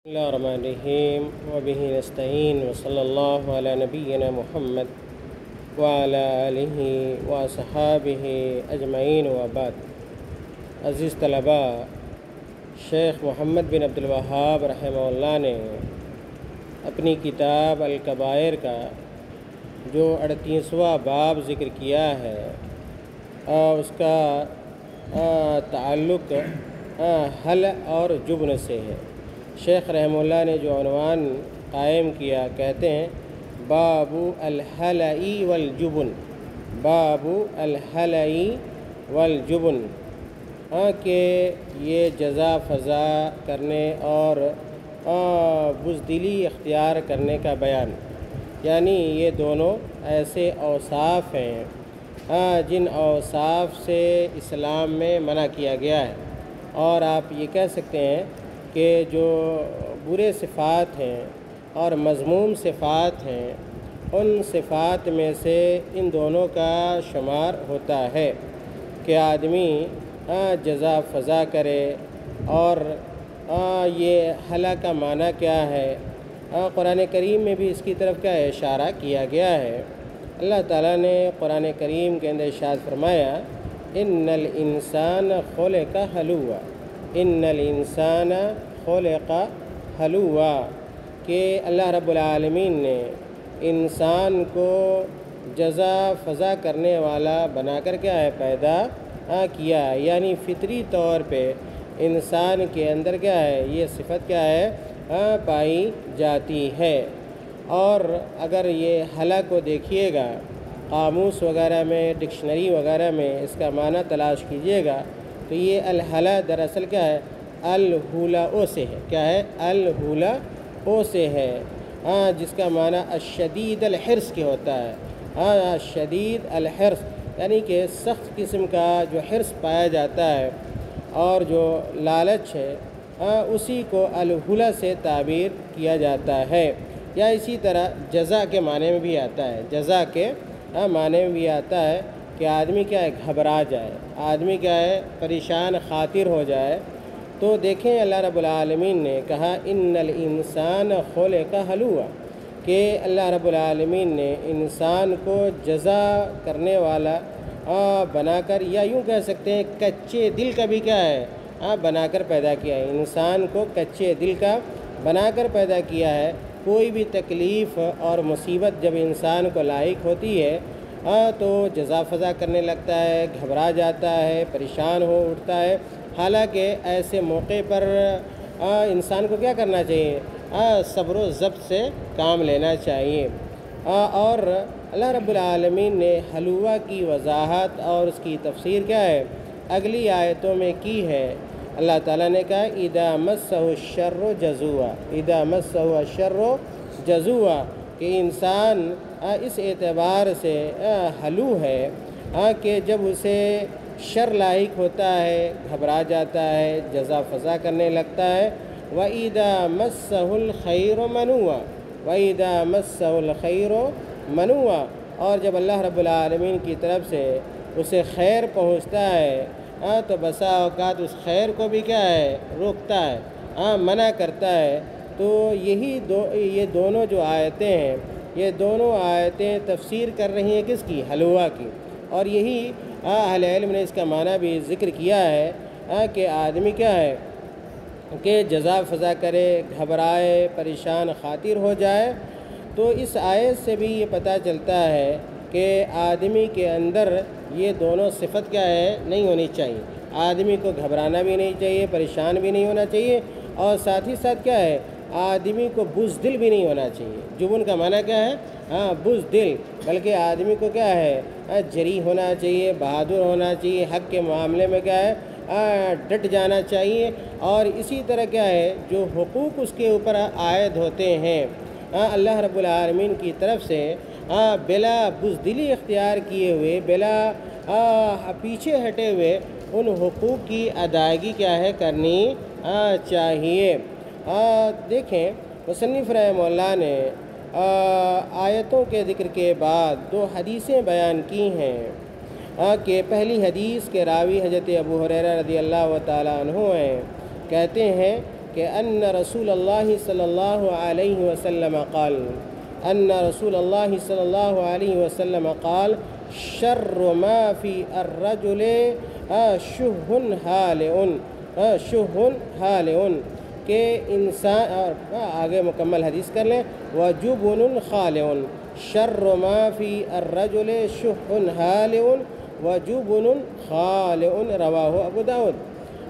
بسم اللہ الرحمن الرحیم وبہ نستعین وصلی اللہ علی نبینا محمد وعلی آلہ وصحابہ اجمعین وبعد۔ عزیز طلباء، شیخ محمد بن عبد الوہاب رحمہ اللہ نے اپنی کتاب الکبائر کا جو 38واں باب ذکر کیا ہے اس کا تعلق حل اور جبن سے ہے۔ شیخ رحمہ اللہ نے جو عنوان قائم کیا، کہتے ہیں باب الحلئی والجبن، باب الحلئی والجبن، کہ یہ جزا فضا کرنے اور بزدلی اختیار کرنے کا بیان، یعنی یہ دونوں ایسے اوصاف ہیں جن اوصاف سے اسلام میں منع کیا گیا ہے، اور آپ یہ کہہ سکتے ہیں کہ جو برے صفات ہیں اور مذموم صفات ہیں ان صفات میں سے ان دونوں کا شمار ہوتا ہے کہ آدمی جزا فضا کرے۔ اور یہ حلا کا معنی کیا ہے؟ قرآن کریم میں بھی اس کی طرف کا اشارہ کیا گیا ہے۔ اللہ تعالیٰ نے قرآن کریم کے اندر ارشاد فرمایا ان الانسان خلق ہلوعا، ان الانسان خلق ہلوعا، کہ اللہ رب العالمین نے انسان کو جزا فضا کرنے والا بنا کر کیا ہے پیدا کیا ہے، یعنی فطری طور پہ انسان کے اندر کیا ہے یہ صفت کیا ہے پائی جاتی ہے۔ اور اگر یہ حلا کو دیکھیے گا قاموس وغیرہ میں، ڈکشنری وغیرہ میں اس کا معنی تلاش کیجیے گا تو یہ الحلا دراصل کیا ہے الہولا سے ہے۔ کیا ہے؟ الہولا سے ہے، جس کا معنی الشدید الحرص کے ہوتا ہے۔ شدید الحرص یعنی کہ سخت قسم کا جو حرص پایا جاتا ہے اور جو لالچ ہے اسی کو الہولا سے تعبیر کیا جاتا ہے۔ یا اسی طرح جزا کے معنی میں بھی آتا ہے، جزا کے معنی میں بھی آتا ہے کہ آدمی کیا ہے گھبرا جائے، آدمی کیا ہے پریشان خاطر ہو جائے۔ تو دیکھیں اللہ رب العالمین نے کہا ان الانسان خلق ہلوعا، کہ اللہ رب العالمین نے انسان کو جزا کرنے والا بنا کر، یا یوں کہہ سکتے ہیں کچے دل کا بھی کیا ہے بنا کر پیدا کیا ہے۔ انسان کو کچے دل کا بنا کر پیدا کیا ہے۔ کوئی بھی تکلیف اور مصیبت جب انسان کو لاحق ہوتی ہے تو جزا فضا کرنے لگتا ہے، گھبرا جاتا ہے، پریشان ہو اٹھتا ہے۔ حالانکہ ایسے موقع پر انسان کو کیا کرنا چاہیے؟ صبر و ضبط سے کام لینا چاہیے۔ اور اللہ رب العالمین نے حلوہ کی وضاحت اور اس کی تفسیر کیا ہے اگلی آیتوں میں کی ہے۔ اللہ تعالیٰ نے کہا اذا مسہ الشر جزوعا، اذا مسہ الشر جزوعا، کہ انسان اس اعتبار سے ہلو ہے کہ جب اسے شر لاحق ہوتا ہے گھبرا جاتا ہے، جزا فضا کرنے لگتا ہے۔ وَإِذَا مَسَّهُ الْخَيْرُ مَنُوعًا، وَإِذَا مَسَّهُ الْخَيْرُ مَنُوعًا، اور جب اللہ رب العالمین کی طرف سے اسے خیر پہنچتا ہے تو بسا اوقات اس خیر کو بھی کیا ہے روکتا ہے، منع کرتا ہے۔ تو یہ دونوں جو آیتیں ہیں، یہ دونوں آیتیں تفسیر کر رہی ہیں کس کی؟ حلوہ کی۔ اور یہی اہل علم نے اس کا معنی بھی ذکر کیا ہے کہ آدمی کیا ہے کہ جزا فضا کرے، گھبرائے، پریشان خاطر ہو جائے۔ تو اس آیت سے بھی یہ پتہ چلتا ہے کہ آدمی کے اندر یہ دونوں صفت کیا ہے نہیں ہونی چاہیے۔ آدمی کو گھبرانا بھی نہیں چاہیے، پریشان بھی نہیں ہونا چاہیے، اور ساتھ ہی ساتھ کیا ہے آدمی کو بزدل بھی نہیں ہونا چاہیے۔ جبن کا معنی کیا ہے؟ بزدل، بلکہ آدمی کو کیا ہے جری ہونا چاہیے، بہادر ہونا چاہیے، حق کے معاملے میں کیا ہے ڈٹ جانا چاہیے۔ اور اسی طرح کیا ہے جو حقوق اس کے اوپر عائد ہوتے ہیں اللہ رب العالمین کی طرف سے بلا بزدلی اختیار کیے ہوئے، بلا پیچھے ہٹے ہوئے ان حقوق کی ادائیگی کیا ہے کرنی چاہیے۔ دیکھیں مصنف رحمہ اللہ نے آیتوں کے ذکر کے بعد دو حدیثیں بیان کی ہیں کہ پہلی حدیث کے راوی حضرت ابو ہریرہ رضی اللہ تعالیٰ عنہ ہیں، کہتے ہیں کہ ان رسول اللہ صلی اللہ علیہ وسلم قال، ان رسول اللہ صلی اللہ علیہ وسلم قال شر ما فی الرجل شح حالع کہ انسان، اور آگے مکمل حدیث کر لیں، وجبن خالع، شر ما فی الرجل شح حالع وجبن خالع، رواہ ابو داؤد۔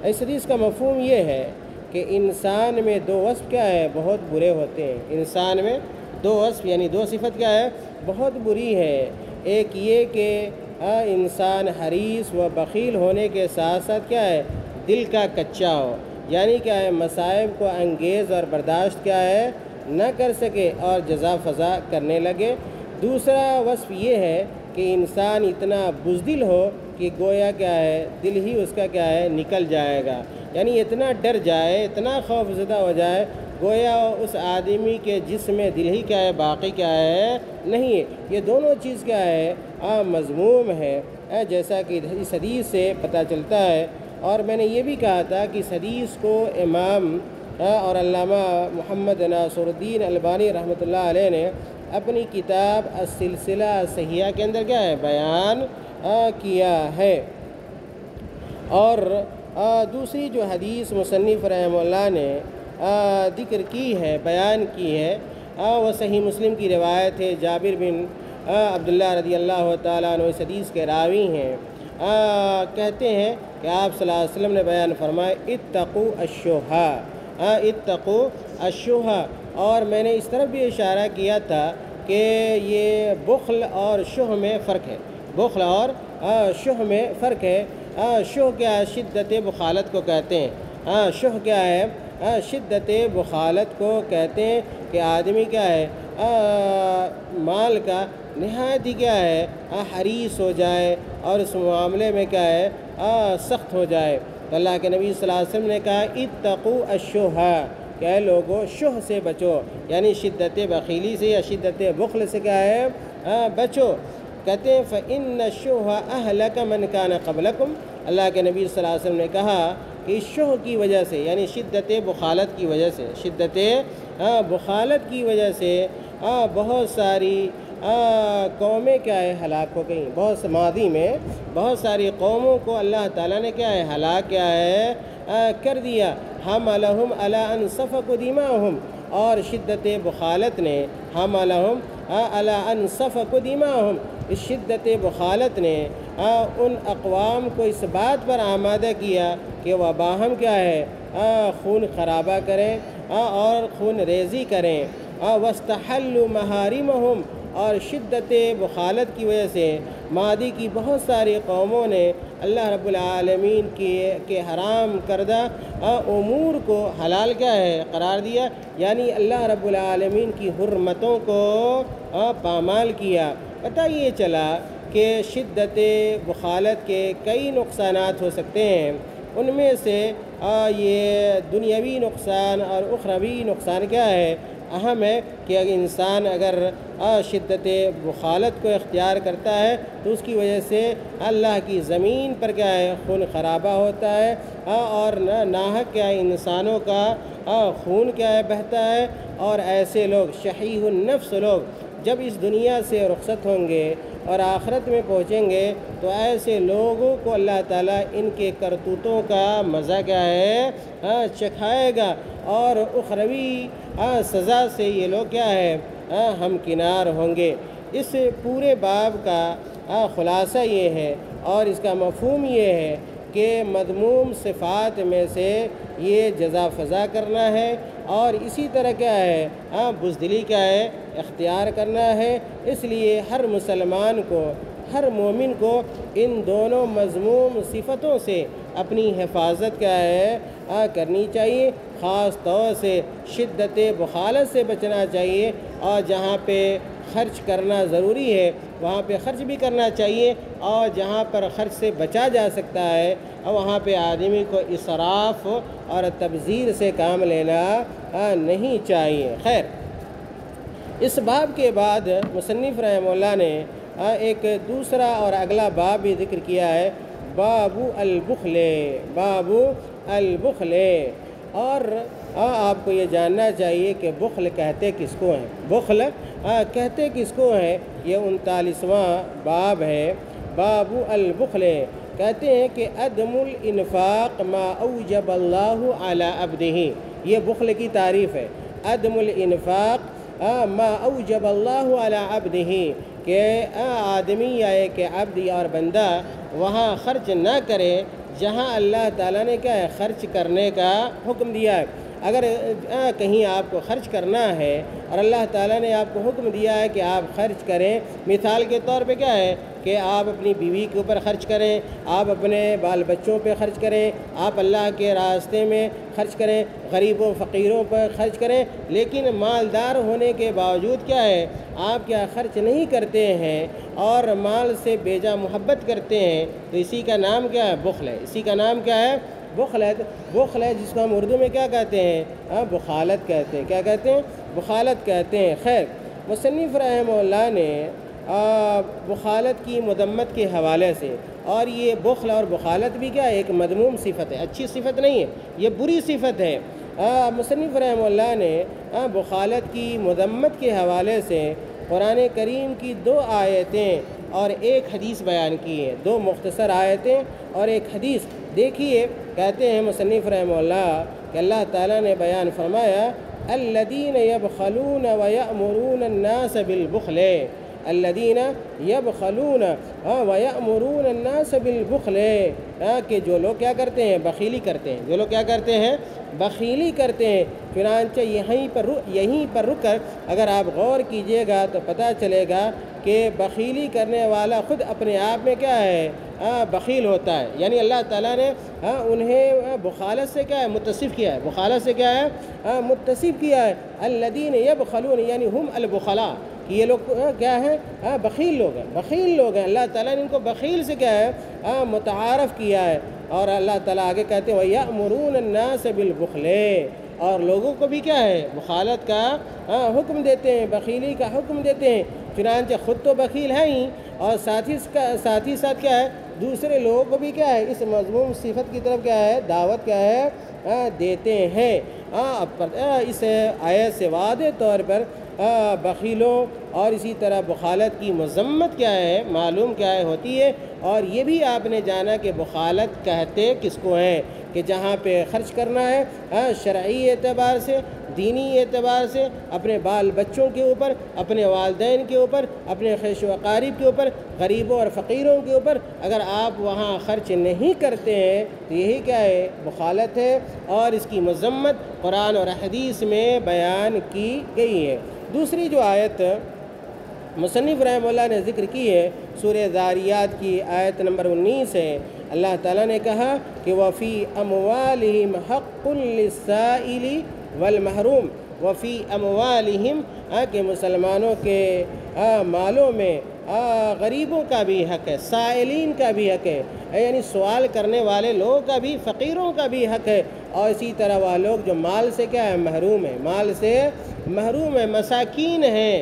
اس حدیث کا مفہوم یہ ہے کہ انسان میں دو وصف کیا ہے، بہت برے ہوتے ہیں۔ انسان میں دو وصف یعنی دو صفت کیا ہے، بہت بری ہے۔ ایک یہ کہ انسان حریص و بخیل ہونے کے ساتھ ساتھ کیا ہے، دل کا کچا ہو، یعنی کیا ہے، مصائب کو انگیز اور برداشت کیا ہے نہ کر سکے اور جزا فضا کرنے لگے۔ دوسرا وصف یہ ہے کہ انسان اتنا بزدل ہو کہ گویا کیا ہے، دل ہی اس کا کیا ہے نکل جائے گا، یعنی اتنا ڈر جائے، اتنا خوف زدہ ہو جائے، گویا اس آدمی کے جسم میں دل ہی کیا ہے، باقی کیا ہے نہیں ہے۔ یہ دونوں چیز کیا ہے، مذموم ہے، جیسا کہ اس حدیث سے پتہ چلتا ہے۔ اور میں نے یہ بھی کہا تھا کہ اس حدیث کو امام اور علامہ محمد ناصر الدین البانی رحمۃ اللہ علیہ نے اپنی کتاب السلسلہ الصحیحہ کے اندر کیا ہے، بیان کیا ہے۔ اور دوسری جو حدیث مصنف رحمہ اللہ نے ذکر کی ہے، بیان کی ہے، وہ صحیح مسلم کی روایت ہے۔ جابر بن عبداللہ رضی اللہ تعالیٰ عنہ اس حدیث کے راوی ہیں، کہتے ہیں کہ آپ صلی اللہ علیہ وسلم نے بیان فرمایا اتقوا الشح، اتقوا الشح۔ اور میں نے اس طرف بھی اشارہ کیا تھا کہ یہ بخل اور شح میں فرق ہے، بخل اور شح میں فرق ہے۔ شح کیا ہے، شدت بخالت کو کہتے ہیں۔ شح کیا ہے، شدت بخالت کو کہتے ہیں کہ آدمی کیا ہے، مال کا نہایت ہی کیا ہے، حریص ہو جائے اور اس معاملے میں کیا ہے، سخت ہو جائے۔ تو اللہ کے نبی صلی اللہ علیہ وسلم نے کہا اتقوا الشح، کہ اے لوگو شح سے بچو، یعنی شدت بخیلی سے یا شدت بخل سے کیا ہے، بچو۔ کہتے ہیں فَإِنَّ الشُّحَ أَهْلَكَ مَنْ كَانَ قَبْلَكُمْ، اللہ کے نبی صلی اللہ علیہ وسلم نے کہا کہ اس شح کی وجہ سے، یعنی شدت بخالت کی وجہ سے، شدت بخالت کی وجہ سے بہت ساری قومیں کیا ہے، ہلاک ہو گئیں۔ بہت ماضی میں بہت ساری قوموں کو اللہ تعالیٰ نے کیا ہے، ہلاک کیا ہے، کر دیا۔ حَمَلَهُمْ عَلَىٰ أَنْ سَفَكُوا دِمَاءَهُمْ، اور شدت بخالت نے حَمَلَهُمْ عَلَىٰ أَنْ سَفَكُوا دِمَاءَهُمْ، اس شدت بخالت نے ان اقوام کو اس بات پر آمادہ کیا کہ وہ باہم کیا ہے، خون خرابہ کریں اور خون ریزی کریں۔ وَاسْتَحَلُّوا مَحَارِمَهُمْ، اور شدت بخالت کی وجہ سے ماضی کی بہت ساری قوموں نے اللہ رب العالمین کے حرام کردہ امور کو حلال کیا ہے، قرار دیا، یعنی اللہ رب العالمین کی حرمتوں کو پامال کیا۔ پتہ یہ چلا کہ شدت بخالت کے کئی نقصانات ہو سکتے ہیں، ان میں سے یہ دنیاوی نقصان اور اخروی نقصان کیا ہے، اہم ہے کہ اگر انسان اگر شدت بخالت کو اختیار کرتا ہے تو اس کی وجہ سے اللہ کی زمین پر کیا ہے، خون خرابہ ہوتا ہے، اور ناحق کیا ہے، انسانوں کا خون کیا ہے، بہتا ہے۔ اور ایسے لوگ شحیح النفس لوگ جب اس دنیا سے رخصت ہوں گے اور آخرت میں پہنچیں گے تو ایسے لوگوں کو اللہ تعالیٰ ان کے کرتوتوں کا مزہ کیا ہے، چکھائے گا، اور اخروی سزا سے یہ لوگ کیا ہے، ہمکنار ہوں گے۔ اس پورے باب کا خلاصہ یہ ہے اور اس کا مفہوم یہ ہے کہ مذموم صفات میں سے یہ جزا فضا کرنا ہے، اور اسی طرح کیا ہے، بزدلی کیا ہے، اختیار کرنا ہے۔ اس لیے ہر مسلمان کو، ہر مومن کو ان دونوں مذموم صفتوں سے اپنی حفاظت کیا ہے، کرنی چاہیے۔ خاص طور سے شدت بخالت سے بچنا چاہیے، اور جہاں پہ خرچ کرنا ضروری ہے وہاں پہ خرچ بھی کرنا چاہیے، اور جہاں پر خرچ سے بچا جا سکتا ہے وہاں پہ آدمی کو اسراف اور تبذیر سے کام لینا نہیں چاہیے۔ خیر، اس باب کے بعد مصنف رحمہ اللہ نے ایک دوسرا اور اگلا باب بھی ذکر کیا ہے، باب البخل، باب البخل، اور آپ کو یہ جاننا چاہیے کہ بخل کہتے کس کو ہیں، بخل کہتے کس کو ہیں۔ یہ 39واں باب ہے، باب البخل۔ کہتے ہیں کہ عدم الانفاق ما اوجب اللہ علی عبدہ، یہ بخل کی تعریف ہے، عدم الانفاق ما اوجب اللہ علی عبدہ، کہ آدمی یا ایک عبد اور بندہ وہاں خرچ نہ کرے جہاں اللہ تعالیٰ نے کیا ہے خرچ کرنے کا حکم دیا ہے۔ اگر کہیں آپ کو خرچ کرنا ہے اور اللہ تعالیٰ نے آپ کو حکم دیا ہے کہ آپ خرچ کریں، مثال کے طور پہ کیا ہے کہ آپ اپنی بیوی کے اوپر خرچ کریں، آپ اپنے بال بچوں پہ خرچ کریں، آپ اللہ کے راستے میں خرچ کریں، غریبوں فقیروں پر خرچ کریں، لیکن مالدار ہونے کے باوجود کیا ہے آپ کیا خرچ نہیں کرتے ہیں اور مال سے بیجا محبت کرتے ہیں، تو اسی کا نام کیا ہے؟ بخل ہے۔ اسی کا نام کیا ہے؟ بخل ہے۔ بخل ہے جس کو ہم اردو میں کیا کہتے ہیں؟ بخالت کہتے ہیں۔ کیا کہتے ہیں؟ بخالت کہتے ہیں۔ خیر، مصنف رحمہ اللہ نے بخالت کی مذمت کے حوالے سے، اور یہ بخل اور بخالت بھی کیا ہے ایک مذموم صفت ہے، اچھی صفت نہیں ہے، یہ بری صفت ہے۔ مصنف رحمہ اللہ نے بخالت کی مذمت کے حوالے سے قرآن کریم کی 2 آیتیں اور 1 حدیث بیان کی ہے، 2 مختصر آیتیں اور 1 حدیث۔ دیکھیے، کہتے ہیں مصنف رحمہ اللہ کہ اللہ تعالیٰ نے بیان فرمایا الذین یبخلون ویأمرون الناس بالبخل، الذین یبخلون ویأمرون الناس بالبخل، کہ جو لوگ کیا کرتے ہیں؟ بخیلی کرتے ہیں۔ جو لوگ کیا کرتے ہیں؟ بخیلی کرتے ہیں۔ چنانچہ یہیں پر رک کر اگر آپ غور کیجئے گا تو پتہ چلے گا کہ بخیلی کرنے والا خود اپنے آپ میں کیا ہے؟ بخیل ہوتا ہے۔ یعنی اللہ تعالیٰ نے انہیں بخالت سے کیا ہے؟ متصف کیا ہے۔ بخالت سے کیا ہے؟ متصف کیا ہے۔ الذین یبخلون یعنی ہم البخلاء، کہ یہ لوگ کیا ہیں؟ بخیل لوگ ہیں، بخیل لوگ ہیں۔ اللہ تعالیٰ نے ان کو بخیل سے کیا ہے؟ متعارف کیا ہے۔ اور اللہ تعالیٰ آگے کہتے ہیں وَيَأْمُرُونَ النَّاسَ بِالْبُخْلِ، اور لوگوں کو بھی کیا ہے؟ بخالت کا حکم دیتے ہیں، بخیلی کا حکم دیتے ہیں۔ چنانچہ خود تو بخیل ہیں ہی، اور ساتھ ہی ساتھ کیا ہے؟ دوسرے لوگوں کو بھی کیا ہے؟ اس مذموم صفت کی طرف کیا ہے؟ دعوت کیا ہے؟ دیتے ہیں۔ اس آیت سے واضح طور پر بخیلوں اور اسی طرح بخالت کی مذمت کیا ہے؟ معلوم کیا ہے ہوتی ہے۔ اور یہ بھی آپ نے جانا کہ بخالت کہتے کس کو ہیں، کہ جہاں پہ خرچ کرنا ہے شرعی اعتبار سے، دینی اعتبار سے، اپنے بال بچوں کے اوپر، اپنے والدین کے اوپر، اپنے خیش و اقارب کے اوپر، غریبوں اور فقیروں کے اوپر اگر آپ وہاں خرچ نہیں کرتے ہیں تو یہی کیا ہے؟ بخالت ہے، اور اس کی مذمت قرآن اور حدیث میں بیان کی گئی ہے۔ دوسری جو آیت مصنف رحمہ اللہ نے ذکر کی ہے سورہ ذاریات کی آیت نمبر 19 ہے۔ اللہ تعالیٰ نے کہا کہ وَفِي أَمْوَالِهِمْ حَقٌّ لِلسَّائِلِ وَالْمَحْرُومِ، وَفِي أَمْوَالِهِمْ کہ مسلمانوں کے مالوں میں غریبوں کا بھی حق ہے، سائلین کا بھی حق ہے، یعنی سوال کرنے والے لوگوں کا بھی، فقیروں کا بھی حق ہے، اور اسی طرح وہ لوگ جو مال سے کیا ہے؟ محروم ہیں، مال سے محروم ہیں، مساکین ہیں،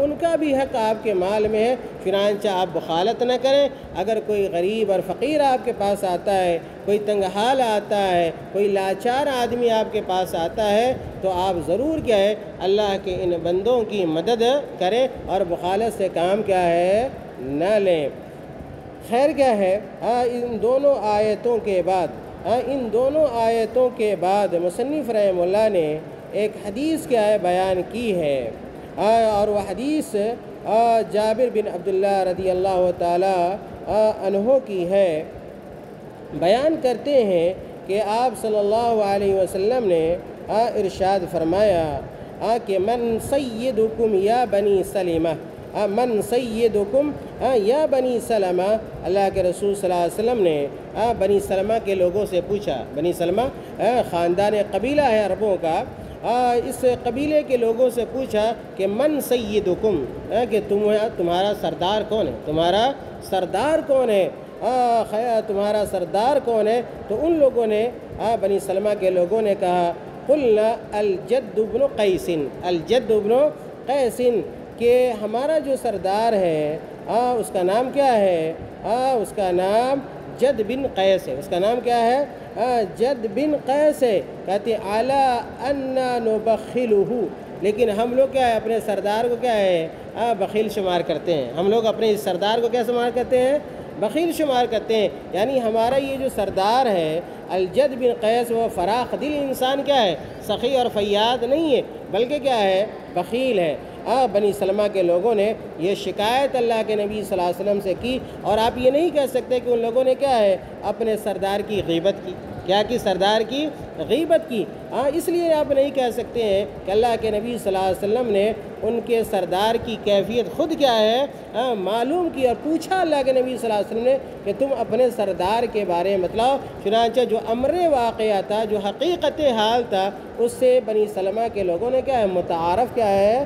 ان کا بھی حق آپ کے مال میں ہے۔ چنانچہ آپ بخالت نہ کریں۔ اگر کوئی غریب اور فقیر آپ کے پاس آتا ہے، کوئی تنگ حال آتا ہے، کوئی لاچار آدمی آپ کے پاس آتا ہے، تو آپ ضرور کیا ہے؟ اللہ کے ان بندوں کی مدد کریں اور بخالت سے کام کیا ہے؟ نہ لیں۔ خیر کیا ہے؟ ان دونوں آیتوں کے بعد مصنف رحمہ اللہ نے ایک حدیث کیا ہے؟ بیان کی ہے، اور وہ حدیث جابر بن عبداللہ رضی اللہ تعالی عنہ کی ہے۔ بیان کرتے ہیں کہ آپ صلی اللہ علیہ وسلم نے ارشاد فرمایا کہ من سیدکم یا بنی سلمہ، من سیدکم یا بنی سلمہ، اللہ کے رسول صلی اللہ علیہ وسلم نے بنی سلمہ کے لوگوں سے پوچھا۔ بنی سلمہ خاندان قبیلہ ہے عربوں کا، اس قبیلے کے لوگوں سے پوچھا کہ من سیدکم، کہ تمہارا سردار کون ہے؟ تمہارا سردار کون ہے؟ تمہارا سردار کون ہے؟ تو ان لوگوں نے بنی سلمہ کے لوگوں نے کہا قلنا الجد بن قیس، الجد بن قیس، کہ ہمارا جو سردار ہے اس کا نام کیا ہے؟ اس کا نام جد بن قیس ہے۔ اس کا نام کیا ہے؟ جد بن قیس ہے، کہتے ہیں علی انا نبخلہ، لیکن ہم لوگ کیا ہے اپنے سردار کو کیا ہے بخیل شمار کرتے ہیں. ہم لوگ اپنے اس سردار کو کیا شمار کرتے ہیں؟ بخیل شمار کرتے ہیں. یعنی ہمارا یہ جو سردار ہے الجد بن قیس، وہ فراخ دل انسان کیا ہے، سخی اور فیاض نہیں ہے، بلکہ کیا ہے بخیل ہے. بنی سلمہ کے لوگوں نے یہ شکایت اللہ کے نبی صلی اللہ علیہ وسلم سے کی، اور آپ یہ نہیں کہہ سکتے کہ ان لوگوں نے کیا ہے اپنے سردار کی غیبت کی. کیا کی؟ سردار کی غیبت کی. اس لیے آپ نہیں کہہ سکتے ہیں کہ اللہ کے نبی صلی اللہ علیہ وسلم نے ان کے سردار کی کیفیت خود کیا ہے معلوم کی، اور پوچھا اللہ کے نبی صلی اللہ علیہ وسلم نے کہ تم اپنے سردار کے بارے میں بتلاؤ. چنانچہ جو امر واقعہ تھا، جو حقیقت حال تھا، اس سے بنی سلمہ کے لوگوں نے کیا ہے متعارف کیا ہے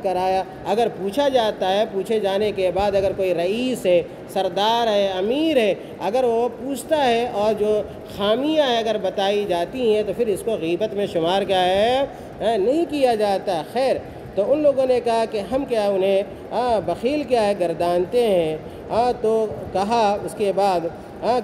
کرایا. اگر پوچھا جاتا ہے، پوچھے جانے کے بعد اگر کوئی رئیس ہے، سردار ہے، امیر ہے، اگر وہ پوچھتا ہے اور جو خامیاں اگر بتائی جاتی ہیں تو پھر اس کو غیبت میں شمار کیا ہے نہیں کیا جاتا. خیر، تو ان لوگوں نے کہا کہ ہم کیا انہیں بخیل کیا ہے گردانتے ہیں. تو کہا اس کے بعد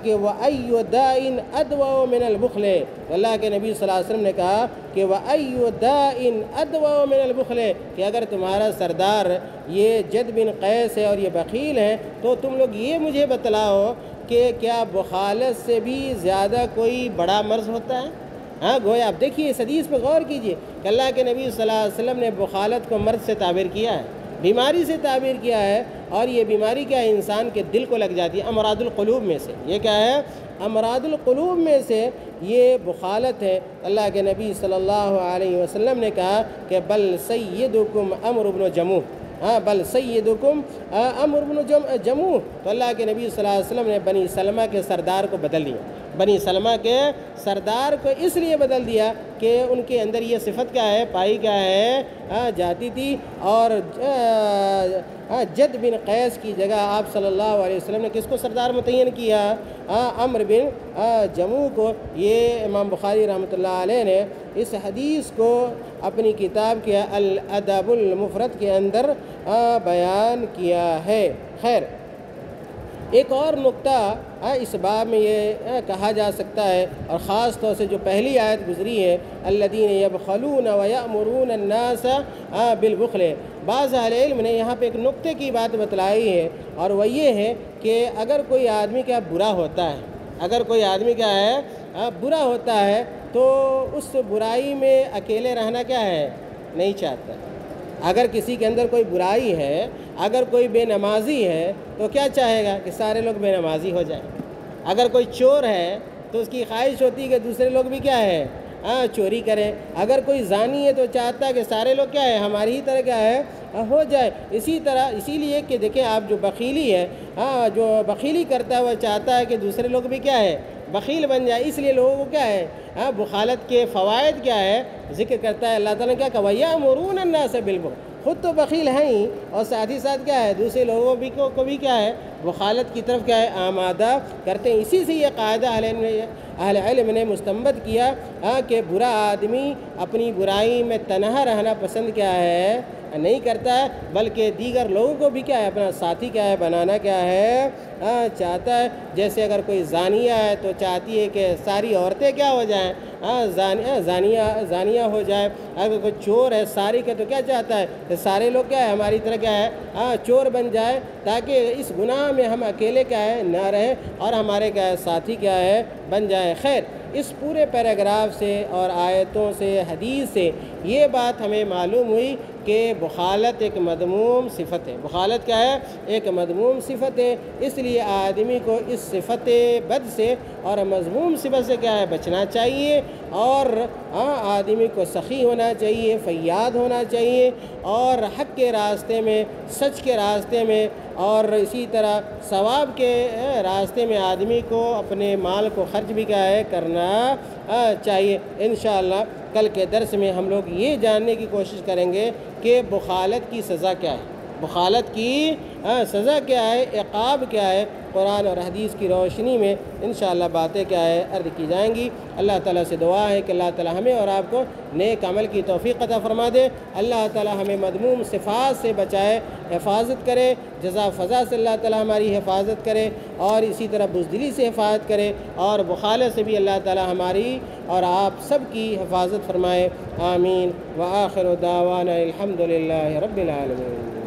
کہ وَأَيُّ دَاءٍ أَدْوَأُ مِنَ الْبُخْلِ، اللہ کے نبی صلی اللہ علیہ وسلم نے کہا کہ وَأَيُّ دَاءٍ أَدْوَأُ مِنَ الْبُخْلِ، کہ اگر تمہارا سردار یہ جد بن قیس ہے اور یہ بخیل ہے تو تم لوگ یہ مجھے بتلاؤ کہ کیا بخالت سے بھی زیادہ کوئی بڑا مرض ہوتا ہے؟ گویا آپ دیکھیے اس حدیث پہ غور کیجئے کہ اللہ کے نبی صلی اللہ علیہ وسلم نے بخالت کو مرض سے تعبیر کیا ہے، بیماری سے تعبیر کیا ہے. اور یہ بیماری کیا ہے انسان کے دل کو لگ جاتی ہے، امراض القلوب میں سے. یہ کیا ہے؟ امراض القلوب میں سے یہ بخالت ہے. اللہ کے نبی صلی اللہ علیہ وسلم نے کہا کہ بل سیدکم عمرو بن جموح، بل سیدکم عمرو بن جموح. تو اللہ کے نبی صلی اللہ علیہ وسلم نے بنی سلمہ کے سردار کو بدل دیا. بنی سلمہ کے سردار کو اس لیے بدل دیا کہ ان کے اندر یہ صفت کیا ہے پائی کیا ہے جاتی تھی. اور جد بن قیس کی جگہ آپ صلی اللہ علیہ وسلم نے کس کو سردار متعین کیا؟ عمرو بن جموح کو. یہ امام بخاری رحمۃ اللہ علیہ نے اس حدیث کو اپنی کتاب کے الادب المفرد کے اندر بیان کیا ہے. خیر، ایک اور نقطہ اس باب میں یہ کہا جا سکتا ہے، اور خاص طور سے جو پہلی آیت گزری ہے الذین یبخلون ویأمرون الناس بالبخل، بعض اہل علم نے یہاں پہ ایک نقطے کی بات بتلائی ہے، اور وہ یہ ہے کہ اگر کوئی آدمی کیا برا ہوتا ہے، اگر کوئی آدمی کیا ہے برا ہوتا ہے تو اس برائی میں اکیلے رہنا کیا ہے نہیں چاہتا. اگر کسی کے اندر کوئی برائی ہے، اگر کوئی بے نمازی ہے تو کیا چاہے گا کہ سارے لوگ بے نمازی ہو جائیں. اگر کوئی چور ہے تو اس کی خواہش ہوتی ہے کہ دوسرے لوگ بھی کیا ہے چوری کریں. اگر کوئی زانی ہے تو چاہتا ہے کہ سارے لوگ کیا ہے ہماری ہی طرح کیا ہے ہو جائے. اسی طرح اسی لیے کہ دیکھیں آپ جو بخیلی ہے جو بخیلی کرتا ہے وہ چاہتا ہے کہ دوسرے لوگ بھی کیا ہے بخیل بن جائے. اس لیے لوگوں کو کیا ہے بخالت کے فوائد کیا ہے ذکر کرتا ہے. اللہ تعالیٰ نے کیا کہا وَيَأْمُرُونَ النَّاسَ بِالْبُخْلِ، خود تو بخیل ہیں ہی اور ساتھ ہی ساتھ کیا ہے دوسرے لوگوں کو بھی کیا ہے بخالت کی طرف کیا ہے آمادہ کرتے ہیں. اسی سے یہ قاعدہ اہل علم نے مستنبط کیا کہ برا آدمی اپنی برائی میں تنہا رہنا پسند کیا ہے نہیں کرتا ہے، بلکہ دیگر لوگوں کو بھی کیا ہے اپنا ساتھی کیا ہے بنانا کیا ہے چاہتا ہے. جیسے اگر کوئی زانیہ ہے تو چاہتی ہے کہ ساری عورتیں کیا ہو جائیں زانیہ ہو جائے. اگر کوئی چور ہے سارق ہے تو کیا چاہتا ہے کہ سارے لوگ کیا ہے ہماری طرح کیا ہے چور بن جائے، تاکہ اس گناہ میں ہم اکیلے کیا ہے نہ رہیں اور ہمارے کیا ہے ساتھی کیا ہے بن جائیں. خیر، اس پورے پیراگراف سے اور آیتوں سے حدیث سے یہ بات ہمیں معلوم ہوئی کہ بخالت ایک مذموم صفت ہے. بخالت کیا ہے؟ ایک مذموم صفت ہے. اس لیے آدمی کو اس صفت بد سے اور مذموم صفت سے کیا ہے بچنا چاہیے، اور آدمی کو سخی ہونا چاہیے، فیاض ہونا چاہیے، اور حق کے راستے میں، سچ کے راستے میں، اور اسی طرح ثواب کے راستے میں آدمی کو اپنے مال کو خرچ بھی کیا ہے کرنا چاہیے. انشاءاللہ کل کے درس میں ہم لوگ یہ جاننے کی کوشش کریں گے کہ بخالت کی سزا کیا ہے. بخالت کی سزا کیا ہے، عقاب کیا ہے، قرآن اور حدیث کی روشنی میں انشاءاللہ باتیں کیا ہے عرض کی جائیں گی۔ اللہ تعالیٰ سے دعا ہے کہ اللہ تعالیٰ ہمیں اور آپ کو نیک عمل کی توفیق عطا فرما دے۔ اللہ تعالیٰ ہمیں مذموم صفات سے بچائے، حفاظت کرے، جزا فضا سے اللہ تعالیٰ ہماری حفاظت کرے، اور اسی طرح بزدلی سے حفاظت کرے، اور بخالت سے بھی اللہ تعالیٰ ہماری اور آپ سب کی حفاظت فرمائے۔ آمین۔ وآخر دعوانا الحمد للہ رب العالمین۔